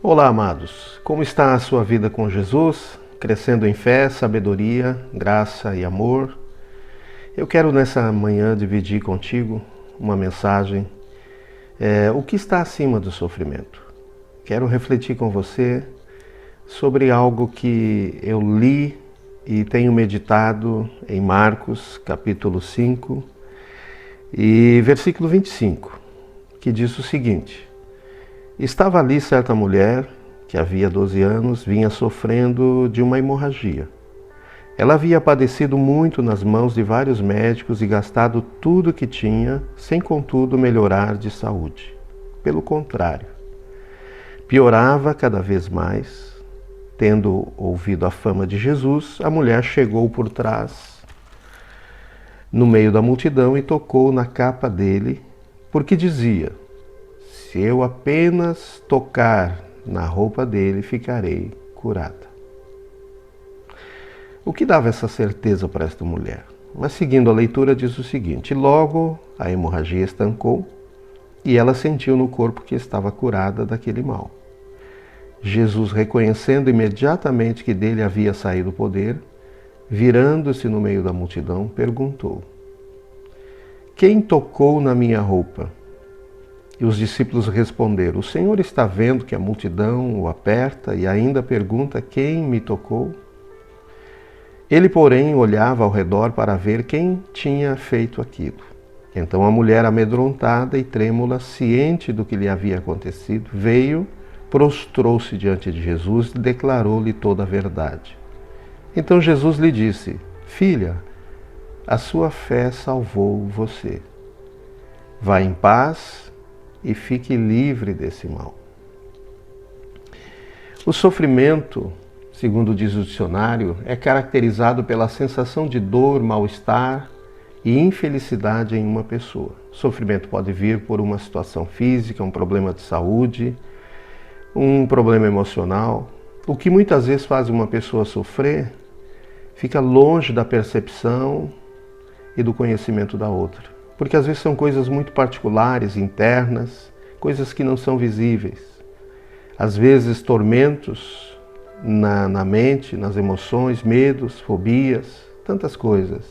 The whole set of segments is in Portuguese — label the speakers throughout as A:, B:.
A: Olá, amados. Como está a sua vida com Jesus? Crescendo em fé, sabedoria, graça e amor? Eu quero nessa manhã dividir contigo uma mensagem. O que está acima do sofrimento? Quero refletir com você sobre algo que eu li e tenho meditado em Marcos, capítulo 5 e versículo 25, que diz o seguinte: Estava ali certa mulher, que havia 12 anos, vinha sofrendo de uma hemorragia. Ela havia padecido muito nas mãos de vários médicos e gastado tudo o que tinha, sem contudo melhorar de saúde. Pelo contrário, piorava cada vez mais. Tendo ouvido a fama de Jesus, a mulher chegou por trás, no meio da multidão, e tocou na capa dele, porque dizia: se eu apenas tocar na roupa dele, ficarei curada. O que dava essa certeza para esta mulher? Mas seguindo a leitura diz o seguinte: logo a hemorragia estancou e ela sentiu no corpo que estava curada daquele mal. Jesus, reconhecendo imediatamente que dele havia saído o poder, virando-se no meio da multidão, perguntou: quem tocou na minha roupa? E os discípulos responderam: o Senhor está vendo que a multidão o aperta e ainda pergunta quem me tocou? Ele, porém, olhava ao redor para ver quem tinha feito aquilo. Então a mulher, amedrontada e trêmula, ciente do que lhe havia acontecido, veio, prostrou-se diante de Jesus e declarou-lhe toda a verdade. Então Jesus lhe disse: filha, a sua fé salvou você. Vá em paz e fique livre desse mal. O sofrimento, segundo diz o dicionário, é caracterizado pela sensação de dor, mal-estar e infelicidade em uma pessoa. O sofrimento pode vir por uma situação física, um problema de saúde, um problema emocional. O que muitas vezes faz uma pessoa sofrer fica longe da percepção e do conhecimento da outra. Porque às vezes são coisas muito particulares, internas, coisas que não são visíveis. Às vezes tormentos na mente, nas emoções, medos, fobias, tantas coisas.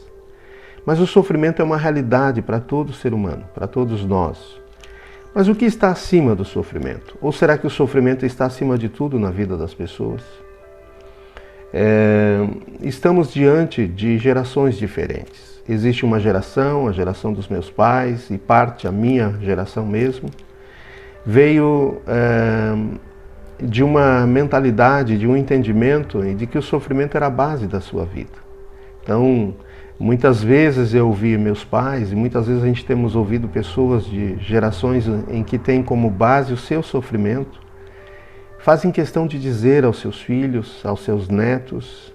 A: Mas o sofrimento é uma realidade para todo ser humano, para todos nós. Mas o que está acima do sofrimento? Ou será que o sofrimento está acima de tudo na vida das pessoas? Estamos diante de gerações diferentes. Existe uma geração, a geração dos meus pais, e parte a minha geração mesmo, veio de uma mentalidade, de um entendimento de que o sofrimento era a base da sua vida. Então, muitas vezes eu ouvi meus pais, e muitas vezes a gente temos ouvido pessoas de gerações em que tem como base o seu sofrimento, fazem questão de dizer aos seus filhos, aos seus netos,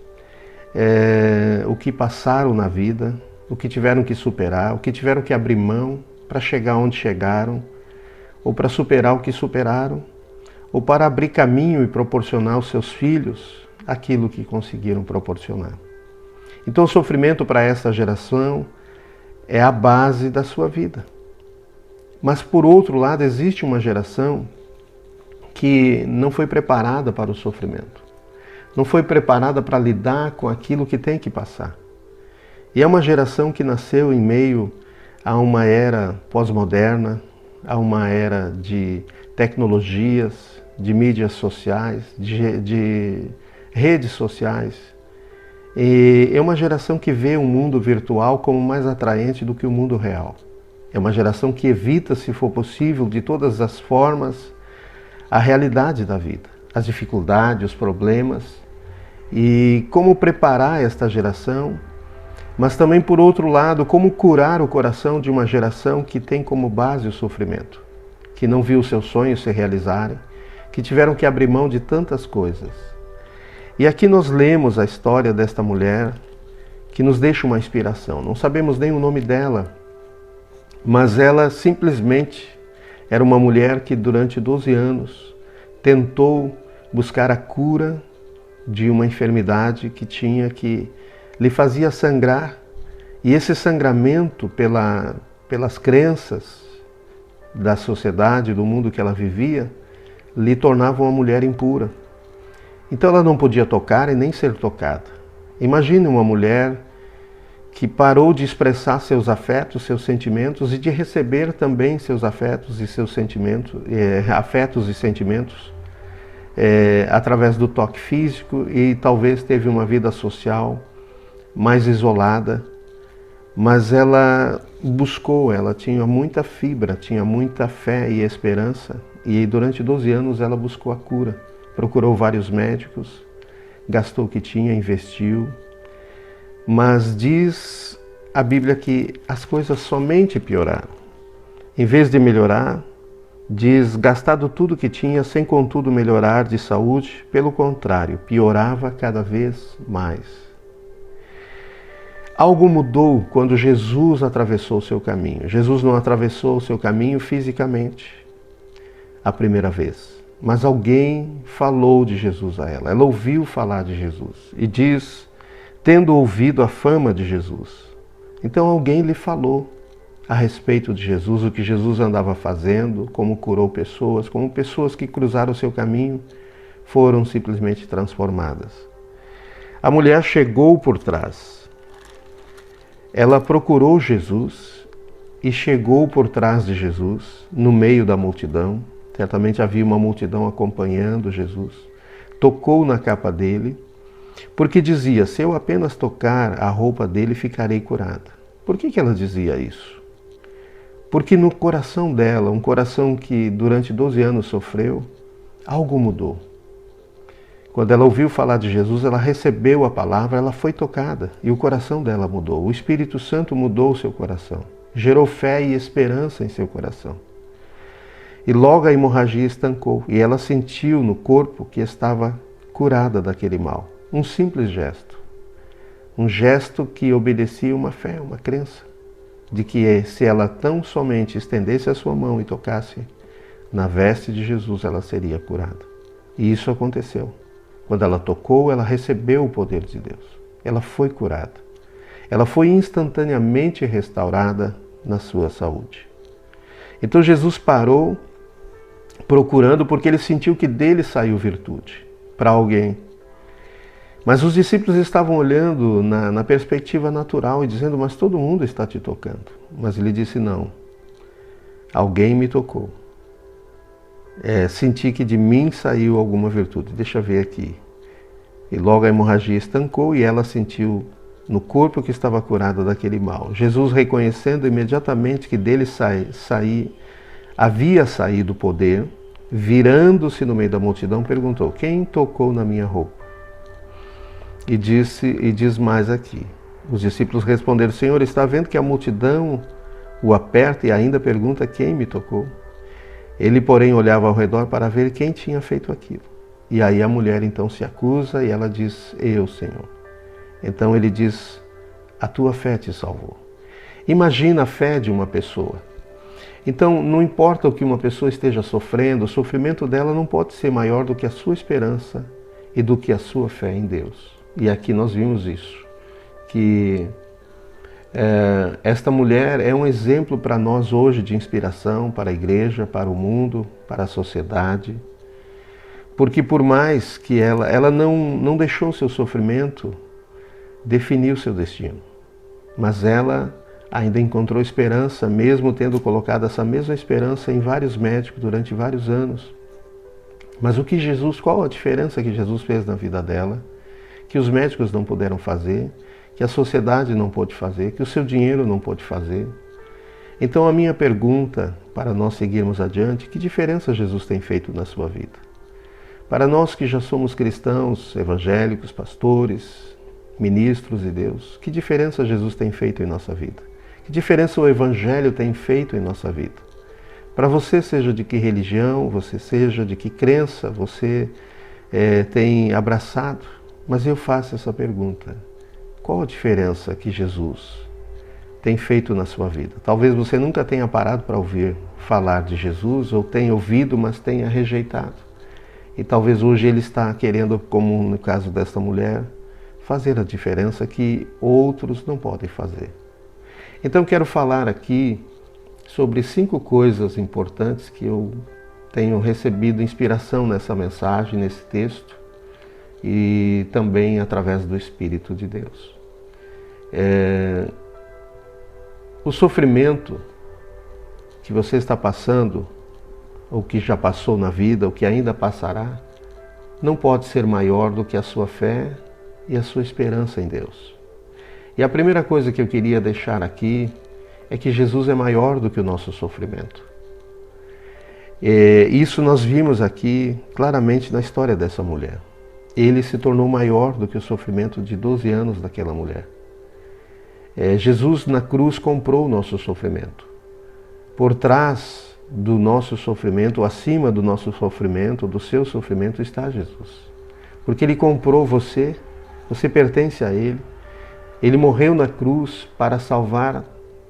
A: o que passaram na vida, o que tiveram que superar, o que tiveram que abrir mão para chegar onde chegaram, ou para superar o que superaram, ou para abrir caminho e proporcionar aos seus filhos aquilo que conseguiram proporcionar. Então o sofrimento para essa geração é a base da sua vida. Mas por outro lado, existe uma geração que não foi preparada para o sofrimento. Não foi preparada para lidar com aquilo que tem que passar. E é uma geração que nasceu em meio a uma era pós-moderna, a uma era de tecnologias, de mídias sociais, de redes sociais. E é uma geração que vê o mundo virtual como mais atraente do que o mundo real. É uma geração que evita, se for possível, de todas as formas, a realidade da vida, as dificuldades, os problemas, e como preparar esta geração, mas também, por outro lado, como curar o coração de uma geração que tem como base o sofrimento, que não viu seus sonhos se realizarem, que tiveram que abrir mão de tantas coisas. E aqui nós lemos a história desta mulher que nos deixa uma inspiração. Não sabemos nem o nome dela, mas ela simplesmente era uma mulher que durante 12 anos tentou buscar a cura de uma enfermidade que lhe fazia sangrar. E esse sangramento pelas crenças da sociedade, do mundo que ela vivia, lhe tornava uma mulher impura. Então ela não podia tocar e nem ser tocada. Imagine uma mulher que parou de expressar seus afetos, seus sentimentos e de receber também seus afetos e seus sentimentos, através do toque físico, e talvez teve uma vida social mais isolada, mas ela buscou, ela tinha muita fibra, tinha muita fé e esperança, e durante 12 anos ela buscou a cura, procurou vários médicos, gastou o que tinha, investiu, mas diz a Bíblia que as coisas somente pioraram. Em vez de melhorar, diz, gastado tudo que tinha, sem contudo melhorar de saúde, pelo contrário, piorava cada vez mais. Algo mudou quando Jesus atravessou o seu caminho. Jesus não atravessou o seu caminho fisicamente a primeira vez, mas alguém falou de Jesus a ela. Ela ouviu falar de Jesus e diz, tendo ouvido a fama de Jesus. Então alguém lhe falou a respeito de Jesus, o que Jesus andava fazendo, como curou pessoas, como pessoas que cruzaram o seu caminho foram simplesmente transformadas. A mulher chegou por trás. Ela procurou Jesus e chegou por trás de Jesus, no meio da multidão. Certamente havia uma multidão acompanhando Jesus. Tocou na capa dele, porque dizia, se eu apenas tocar a roupa dele, ficarei curada. Por que ela dizia isso? Porque no coração dela, um coração que durante 12 anos sofreu, algo mudou. Quando ela ouviu falar de Jesus, ela recebeu a palavra, ela foi tocada e o coração dela mudou. O Espírito Santo mudou o seu coração, gerou fé e esperança em seu coração. E logo a hemorragia estancou e ela sentiu no corpo que estava curada daquele mal. Um simples gesto. Um gesto que obedecia uma fé, uma crença, de que se ela tão somente estendesse a sua mão e tocasse na veste de Jesus, ela seria curada. E isso aconteceu. Quando ela tocou, ela recebeu o poder de Deus. Ela foi curada. Ela foi instantaneamente restaurada na sua saúde. Então Jesus parou procurando, porque ele sentiu que dele saiu virtude para alguém. Mas os discípulos estavam olhando na perspectiva natural e dizendo, mas todo mundo está te tocando. Mas ele disse, não, alguém me tocou. Senti que de mim saiu alguma virtude, deixa eu ver aqui. E logo a hemorragia estancou e ela sentiu no corpo que estava curada daquele mal. Jesus, reconhecendo imediatamente que dele havia saído o poder, virando-se no meio da multidão, perguntou, quem tocou na minha roupa? E diz mais aqui, os discípulos responderam, Senhor, está vendo que a multidão o aperta e ainda pergunta quem me tocou? Ele, porém, olhava ao redor para ver quem tinha feito aquilo. E aí a mulher então se acusa e ela diz, eu, Senhor. Então ele diz, a tua fé te salvou. Imagina a fé de uma pessoa. Então não importa o que uma pessoa esteja sofrendo, o sofrimento dela não pode ser maior do que a sua esperança e do que a sua fé em Deus. E aqui nós vimos isso, que esta mulher é um exemplo para nós hoje de inspiração para a igreja, para o mundo, para a sociedade. Porque por mais que ela não deixou seu sofrimento definir o seu destino, mas ela ainda encontrou esperança, mesmo tendo colocado essa mesma esperança em vários médicos durante vários anos. Mas qual a diferença que Jesus fez na vida dela, que os médicos não puderam fazer, que a sociedade não pôde fazer, que o seu dinheiro não pôde fazer? Então a minha pergunta, para nós seguirmos adiante, que diferença Jesus tem feito na sua vida? Para nós que já somos cristãos, evangélicos, pastores, ministros de Deus, que diferença Jesus tem feito em nossa vida? Que diferença o Evangelho tem feito em nossa vida? Para você, seja de que religião, você seja de que crença você tem abraçado, mas eu faço essa pergunta. Qual a diferença que Jesus tem feito na sua vida? Talvez você nunca tenha parado para ouvir falar de Jesus, ou tenha ouvido, mas tenha rejeitado. E talvez hoje ele está querendo, como no caso desta mulher, fazer a diferença que outros não podem fazer. Então quero falar aqui sobre 5 coisas importantes que eu tenho recebido inspiração nessa mensagem, nesse texto, e também através do Espírito de Deus. O sofrimento que você está passando, ou que já passou na vida, ou que ainda passará, não pode ser maior do que a sua fé e a sua esperança em Deus. E a primeira coisa que eu queria deixar aqui é que Jesus é maior do que o nosso sofrimento. Isso nós vimos aqui claramente na história dessa mulher. Ele se tornou maior do que o sofrimento de 12 anos daquela mulher. Jesus na cruz comprou o nosso sofrimento. Por trás do nosso sofrimento, acima do nosso sofrimento, do seu sofrimento, está Jesus. Porque Ele comprou você, você pertence a Ele. Ele morreu na cruz para salvar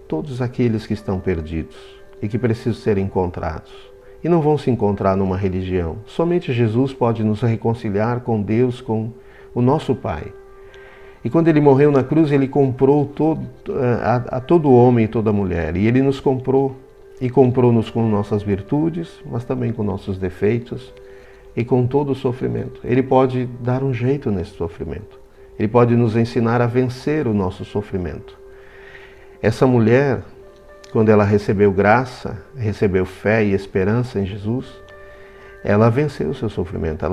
A: todos aqueles que estão perdidos e que precisam ser encontrados. E não vão se encontrar numa religião. Somente Jesus pode nos reconciliar com Deus, com o nosso Pai. E quando Ele morreu na cruz, Ele comprou a todo homem e toda mulher. E Ele nos comprou. E comprou-nos com nossas virtudes, mas também com nossos defeitos e com todo o sofrimento. Ele pode dar um jeito nesse sofrimento. Ele pode nos ensinar a vencer o nosso sofrimento. Essa mulher, quando ela recebeu graça, recebeu fé e esperança em Jesus, ela venceu o seu sofrimento.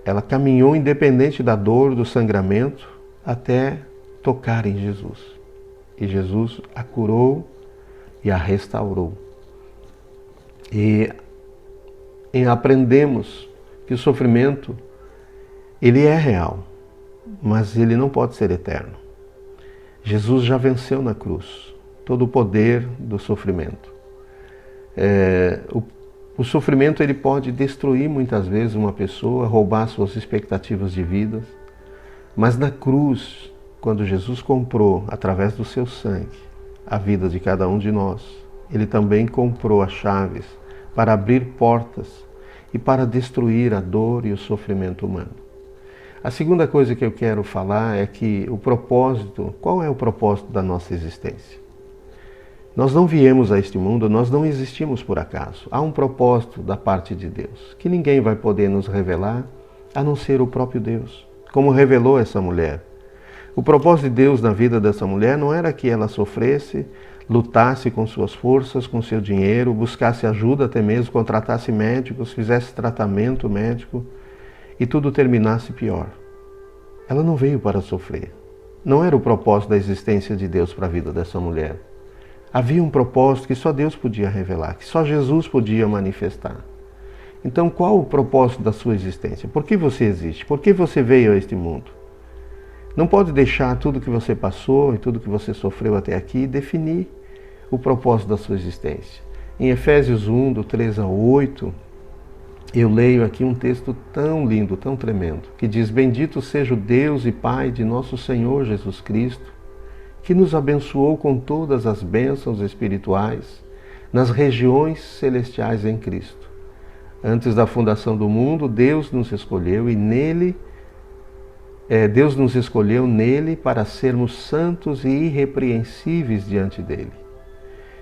A: Ela caminhou independente da dor, do sangramento, até tocar em Jesus. E Jesus a curou e a restaurou. E aprendemos que o sofrimento, ele é real, mas ele não pode ser eterno. Jesus já venceu na cruz todo o poder do sofrimento. O sofrimento ele pode destruir muitas vezes uma pessoa, roubar suas expectativas de vida, mas na cruz, quando Jesus comprou, através do seu sangue, a vida de cada um de nós, Ele também comprou as chaves para abrir portas e para destruir a dor e o sofrimento humano. A segunda coisa que eu quero falar é que qual é o propósito da nossa existência? Nós não viemos a este mundo, nós não existimos por acaso. Há um propósito da parte de Deus, que ninguém vai poder nos revelar, a não ser o próprio Deus, como revelou essa mulher. O propósito de Deus na vida dessa mulher não era que ela sofresse, lutasse com suas forças, com seu dinheiro, buscasse ajuda até mesmo, contratasse médicos, fizesse tratamento médico e tudo terminasse pior. Ela não veio para sofrer. Não era o propósito da existência de Deus para a vida dessa mulher. Havia um propósito que só Deus podia revelar, que só Jesus podia manifestar. Então, qual o propósito da sua existência? Por que você existe? Por que você veio a este mundo? Não pode deixar tudo que você passou e tudo que você sofreu até aqui definir o propósito da sua existência. Em Efésios 1, do 3 ao 8, eu leio aqui um texto tão lindo, tão tremendo, que diz: Bendito seja o Deus e Pai de nosso Senhor Jesus Cristo, que nos abençoou com todas as bênçãos espirituais nas regiões celestiais em Cristo. Antes da fundação do mundo, Deus nos escolheu nele para sermos santos e irrepreensíveis diante dele.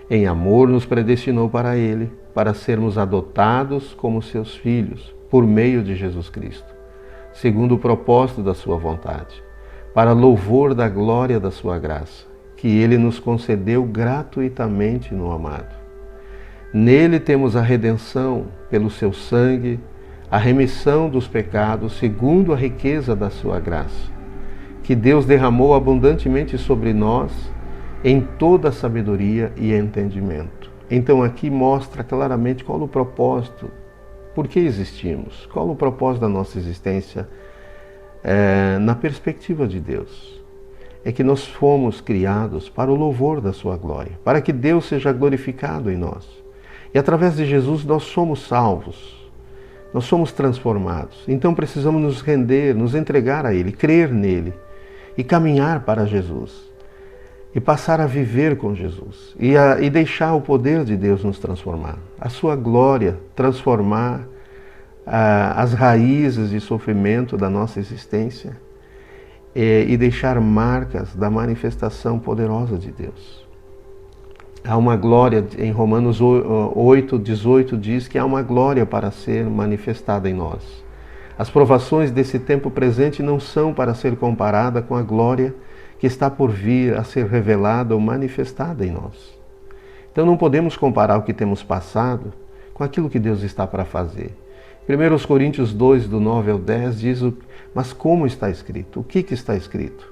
A: Em amor nos predestinou para ele, para sermos adotados como seus filhos, por meio de Jesus Cristo, segundo o propósito da sua vontade, para louvor da glória da sua graça, que ele nos concedeu gratuitamente no amado. Nele temos a redenção pelo seu sangue, a remissão dos pecados segundo a riqueza da sua graça, que Deus derramou abundantemente sobre nós em toda sabedoria e entendimento. Então aqui mostra claramente qual o propósito, por que existimos, qual o propósito da nossa existência na perspectiva de Deus. É que nós fomos criados para o louvor da sua glória, para que Deus seja glorificado em nós. E através de Jesus nós somos salvos. Nós somos transformados, então precisamos nos render, nos entregar a Ele, crer nele e caminhar para Jesus e passar a viver com Jesus e deixar o poder de Deus nos transformar, a sua glória transformar as raízes de sofrimento da nossa existência e deixar marcas da manifestação poderosa de Deus. Há uma glória, em Romanos 8:18 diz que há uma glória para ser manifestada em nós. As provações desse tempo presente não são para ser comparada com a glória que está por vir a ser revelada ou manifestada em nós. Então não podemos comparar o que temos passado com aquilo que Deus está para fazer. 1 Coríntios 2, do 9 ao 10 diz, mas como está escrito? O que está escrito?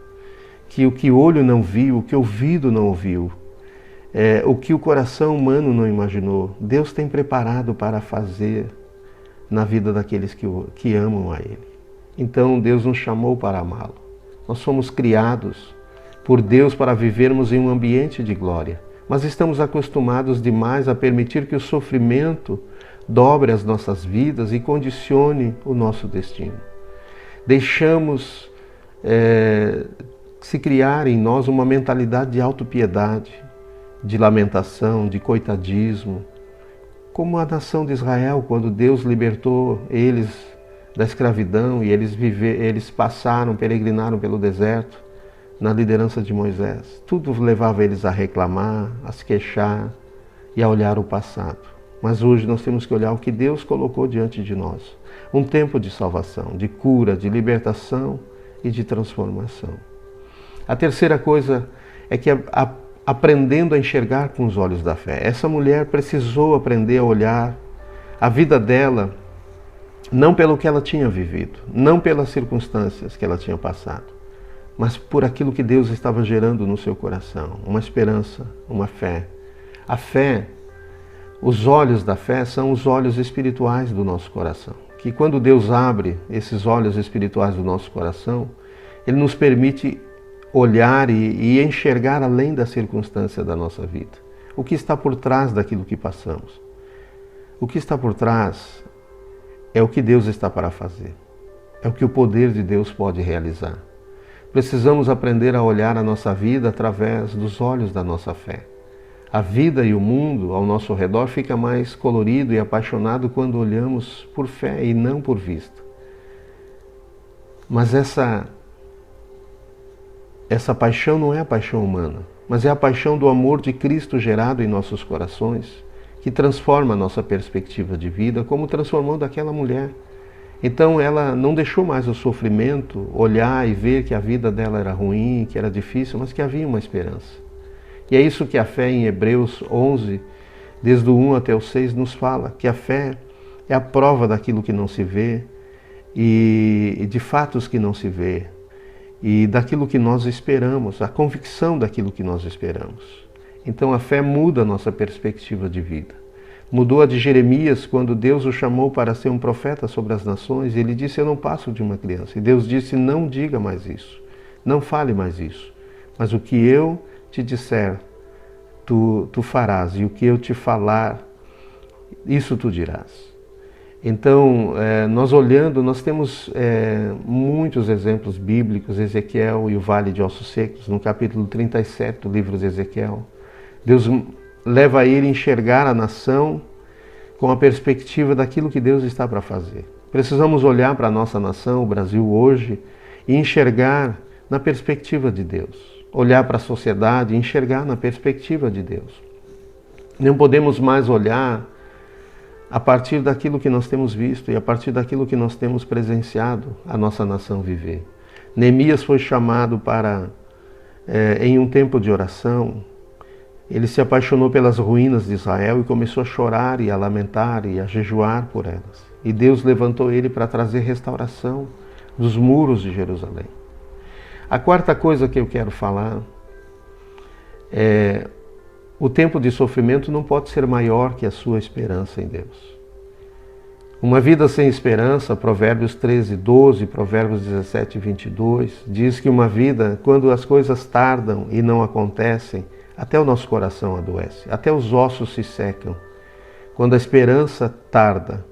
A: Que o que olho não viu, o que ouvido não ouviu, o que o coração humano não imaginou, Deus tem preparado para fazer na vida daqueles que amam a Ele. Então Deus nos chamou para amá-lo. Nós fomos criados por Deus para vivermos em um ambiente de glória, mas estamos acostumados demais a permitir que o sofrimento dobre as nossas vidas e condicione o nosso destino. Deixamos se criar em nós uma mentalidade de autopiedade, de lamentação, de coitadismo, como a nação de Israel, quando Deus libertou eles da escravidão e eles peregrinaram pelo deserto na liderança de Moisés. Tudo levava eles a reclamar, a se queixar e a olhar o passado. Mas hoje nós temos que olhar o que Deus colocou diante de nós. Um tempo de salvação, de cura, de libertação e de transformação. A terceira coisa é que aprendendo a enxergar com os olhos da fé. Essa mulher precisou aprender a olhar a vida dela não pelo que ela tinha vivido, não pelas circunstâncias que ela tinha passado, mas por aquilo que Deus estava gerando no seu coração, uma esperança, uma fé. A fé, os olhos da fé são os olhos espirituais do nosso coração, que quando Deus abre esses olhos espirituais do nosso coração, Ele nos permite olhar e enxergar além da circunstância da nossa vida. O que está por trás daquilo que passamos. O que está por trás é o que Deus está para fazer. É o que o poder de Deus pode realizar. Precisamos aprender a olhar a nossa vida através dos olhos da nossa fé. A vida e o mundo ao nosso redor fica mais colorido e apaixonado quando olhamos por fé e não por vista. Mas essa paixão não é a paixão humana, mas é a paixão do amor de Cristo gerado em nossos corações, que transforma a nossa perspectiva de vida, como transformou daquela mulher. Então ela não deixou mais o sofrimento olhar e ver que a vida dela era ruim, que era difícil, mas que havia uma esperança. E é isso que a fé em Hebreus 11, desde o 1 até o 6, nos fala, que a fé é a prova daquilo que não se vê e de fatos que não se vê, e daquilo que nós esperamos, a convicção daquilo que nós esperamos. Então a fé muda a nossa perspectiva de vida. Mudou a de Jeremias quando Deus o chamou para ser um profeta sobre as nações, e ele disse, eu não passo de uma criança. E Deus disse, não diga mais isso, não fale mais isso, mas o que eu te disser, tu farás, e o que eu te falar, isso tu dirás. Então, nós olhando, nós temos muitos exemplos bíblicos, Ezequiel e o Vale de Ossos Secos, no capítulo 37 do livro de Ezequiel. Deus leva ele a enxergar a nação com a perspectiva daquilo que Deus está para fazer. Precisamos olhar para a nossa nação, o Brasil hoje, e enxergar na perspectiva de Deus. Olhar para a sociedade e enxergar na perspectiva de Deus. Não podemos mais olhar a partir daquilo que nós temos visto e a partir daquilo que nós temos presenciado a nossa nação viver. Neemias foi chamado para, em um tempo de oração, ele se apaixonou pelas ruínas de Israel e começou a chorar e a lamentar e a jejuar por elas. E Deus levantou ele para trazer restauração dos muros de Jerusalém. A quarta coisa que eu quero falar é o tempo de sofrimento não pode ser maior que a sua esperança em Deus. Uma vida sem esperança, Provérbios 13:12, Provérbios 17:22, diz que uma vida, quando as coisas tardam e não acontecem, até o nosso coração adoece, até os ossos se secam, quando a esperança tarda.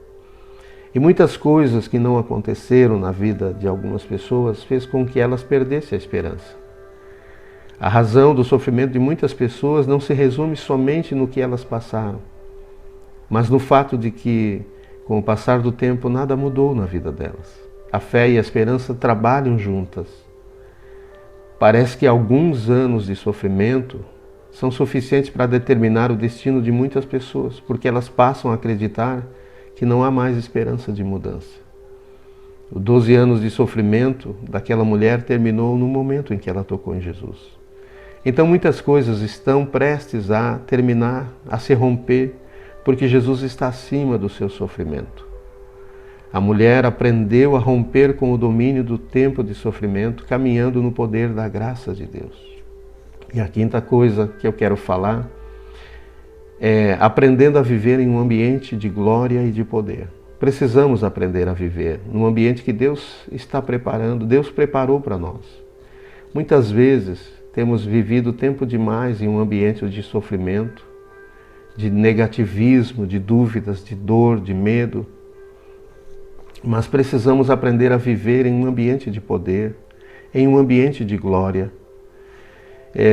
A: E muitas coisas que não aconteceram na vida de algumas pessoas fez com que elas perdessem a esperança. A razão do sofrimento de muitas pessoas não se resume somente no que elas passaram, mas no fato de que Com o passar do tempo, nada mudou na vida delas. A fé e a esperança trabalham juntas. Parece que alguns anos de sofrimento são suficientes para determinar o destino de muitas pessoas, porque elas passam a acreditar que não há mais esperança de mudança. Os 12 anos de sofrimento daquela mulher terminou no momento em que ela tocou em Jesus. Então muitas coisas estão prestes a terminar, a se romper, porque Jesus está acima do seu sofrimento. A mulher aprendeu a romper com o domínio do tempo de sofrimento, caminhando no poder da graça de Deus. E a quinta coisa que eu quero falar é aprendendo a viver em um ambiente de glória e de poder. Precisamos aprender a viver num ambiente que Deus está preparando, Deus preparou para nós. Muitas vezes temos vivido tempo demais em um ambiente de sofrimento, de negativismo, de dúvidas, de dor, de medo. Mas precisamos aprender a viver em um ambiente de poder, em um ambiente de glória.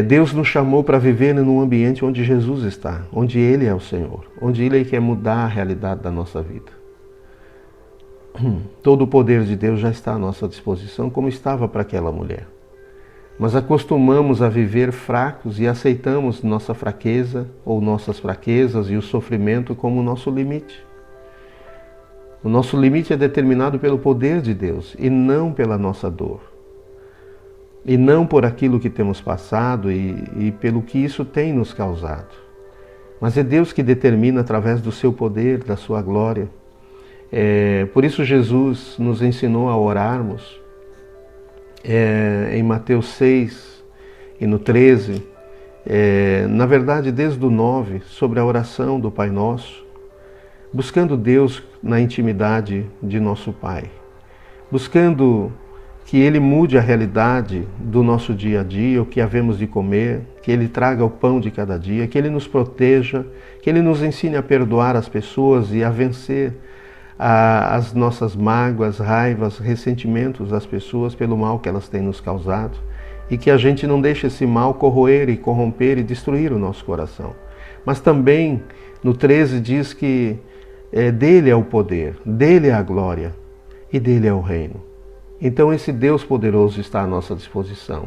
A: Deus nos chamou para viver num ambiente onde Jesus está, onde Ele é o Senhor, onde Ele quer mudar a realidade da nossa vida. Todo o poder de Deus já está à nossa disposição, como estava para aquela mulher. Mas acostumamos a viver fracos e aceitamos nossa fraqueza ou nossas fraquezas e o sofrimento como nosso limite. O nosso limite é determinado pelo poder de Deus e não pela nossa dor. E não por aquilo que temos passado e pelo que isso tem nos causado. Mas é Deus que determina através do seu poder, da sua glória. Por isso Jesus nos ensinou a orarmos em Mateus 6 e no 13, na verdade desde o 9, sobre a oração do Pai Nosso, buscando Deus na intimidade de nosso Pai, buscando que Ele mude a realidade do nosso dia a dia, o que havemos de comer, que Ele traga o pão de cada dia, que Ele nos proteja, que Ele nos ensine a perdoar as pessoas e a vencer as nossas mágoas, raivas, ressentimentos das pessoas pelo mal que elas têm nos causado e que a gente não deixe esse mal corroer e corromper e destruir o nosso coração. Mas também no 13 diz que dele é o poder, dele é a glória e dele é o reino. Então esse Deus poderoso está à nossa disposição.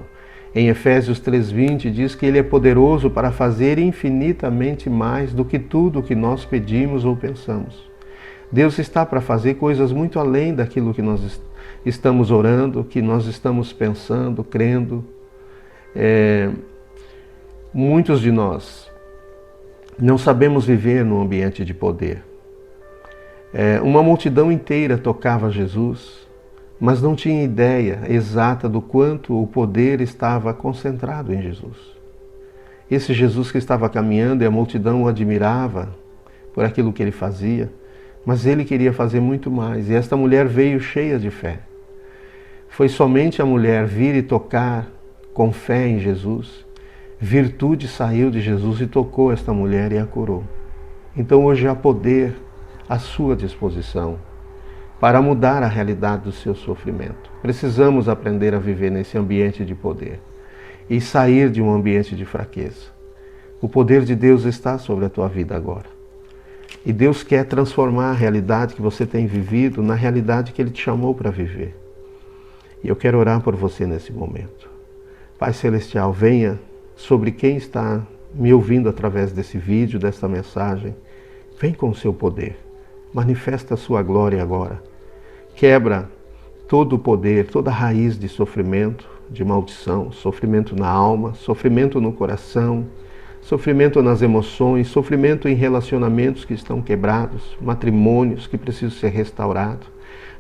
A: Em Efésios 3:20 diz que Ele é poderoso para fazer infinitamente mais do que tudo o que nós pedimos ou pensamos. Deus está para fazer coisas muito além daquilo que nós estamos orando, que nós estamos pensando, crendo. Muitos de nós não sabemos viver num ambiente de poder. Uma multidão inteira tocava Jesus, mas não tinha ideia exata do quanto o poder estava concentrado em Jesus. Esse Jesus que estava caminhando e a multidão o admirava por aquilo que ele fazia, mas ele queria fazer muito mais. E esta mulher veio cheia de fé. Foi somente a mulher vir e tocar com fé em Jesus. Virtude saiu de Jesus e tocou esta mulher e a curou. Então hoje há poder à sua disposição para mudar a realidade do seu sofrimento. Precisamos aprender a viver nesse ambiente de poder e sair de um ambiente de fraqueza. O poder de Deus está sobre a tua vida agora. E Deus quer transformar a realidade que você tem vivido na realidade que Ele te chamou para viver. E eu quero orar por você nesse momento. Pai Celestial, venha sobre quem está me ouvindo através desse vídeo, desta mensagem. Vem com o seu poder. Manifesta a sua glória agora. Quebra todo o poder, toda a raiz de sofrimento, de maldição, sofrimento na alma, sofrimento no coração, sofrimento nas emoções, sofrimento em relacionamentos que estão quebrados, matrimônios que precisam ser restaurados,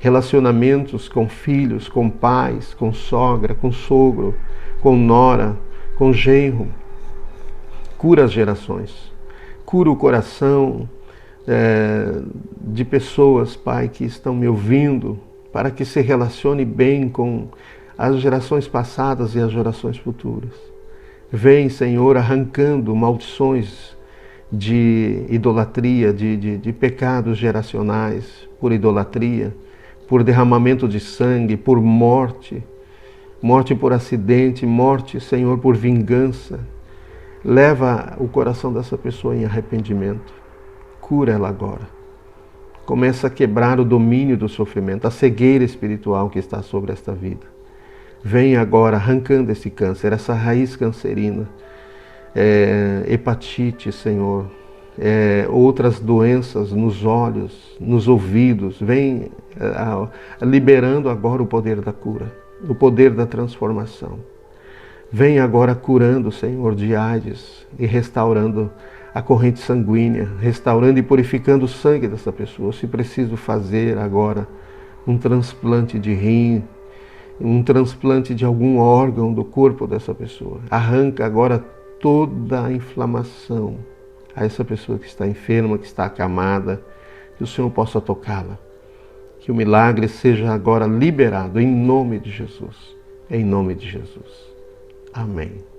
A: relacionamentos com filhos, com pais, com sogra, com sogro, com nora, com genro. Cura as gerações, cura o coração de pessoas, Pai, que estão me ouvindo, para que se relacione bem com as gerações passadas e as gerações futuras. Vem, Senhor, arrancando maldições de idolatria, de pecados geracionais, por idolatria, por derramamento de sangue, por morte, morte por acidente, morte, Senhor, por vingança. Leva o coração dessa pessoa em arrependimento. Cura ela agora. Começa a quebrar o domínio do sofrimento, a cegueira espiritual que está sobre esta vida. Vem agora arrancando esse câncer, essa raiz cancerina, hepatite, Senhor, outras doenças nos olhos, nos ouvidos. Vem liberando agora o poder da cura, o poder da transformação. Vem agora curando, Senhor, de AIDS e restaurando a corrente sanguínea, restaurando e purificando o sangue dessa pessoa. Se preciso fazer agora um transplante de rim, um transplante de algum órgão do corpo dessa pessoa. Arranca agora toda a inflamação a essa pessoa que está enferma, que está acamada, que o Senhor possa tocá-la. Que o milagre seja agora liberado em nome de Jesus. Em nome de Jesus. Amém.